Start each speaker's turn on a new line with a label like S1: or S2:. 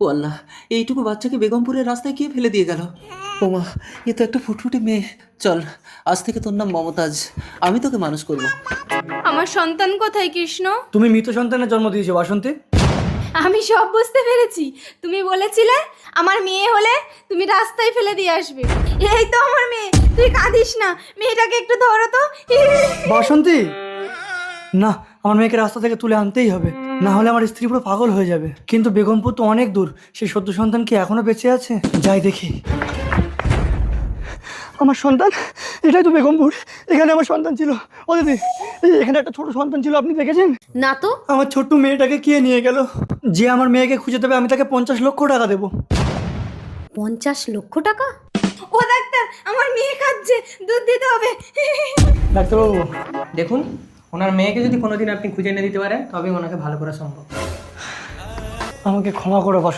S1: ও আল্লাহ, এইটুকু বাচ্চাকে বেগমপুরের রাস্তায় কে ফেলে দিয়ে গেল? ও মা, এ তো একটা ফুটফুটে মেয়ে। চল, আজ থেকে তোর নাম মমতাজ, আমি তোকে মানুষ করব।
S2: আমার সন্তান কোথায় কৃষ্ণ?
S3: তুমি মৃত সন্তানের জন্ম দিয়েছো বাসন্তী।
S2: আমি সব বুঝতে পেরেছি। তুমি বলেছিলে আমার মেয়ে হলে তুমি রাস্তায় ফেলে দিয়ে আসবে। এই তো আমার মেয়ে, তুই কাঁদিস না, মেয়েটাকে একটু ধরো তো।
S3: বাসন্তী, না, আমার মেয়েকে রাস্তা থেকে তুলে আনতেই হবে, না হলে আমার স্ত্রী পুরো পাগল হয়ে যাবে। কিন্তু বেগমপুর তো অনেক দূর, সেই সদ্য সন্তান কি এখনো বেঁচে আছে? যাই দেখি। আমার সন্তান, এটাই তো বেগমপুর, এখানে আমার সন্তান ছিল। ও দিদি, এখানে একটা ছোট সন্তান ছিল, আপনি দেখেছেন?
S2: না তো।
S3: আমার ছোট্ট মেয়েটাকে কে নিয়ে গেল? যে আমার মেয়েকে খুঁজে দেবে আমি তাকে 50 লক্ষ টাকা দেবো।
S2: 50 লক্ষ টাকা? ও ডাক্তার, আমার মেয়ে কাঁদছে, দুধ দিতে হবে।
S3: ডাক্তারবাবু,
S4: দেখুন, ওনার মেয়েকে যদি কোনোদিন আপনি খুঁজে এনে দিতে পারেন তবে ওনাকে ভালো করা সম্ভব।
S3: আমাকে ক্ষমা করো বাসন্তী।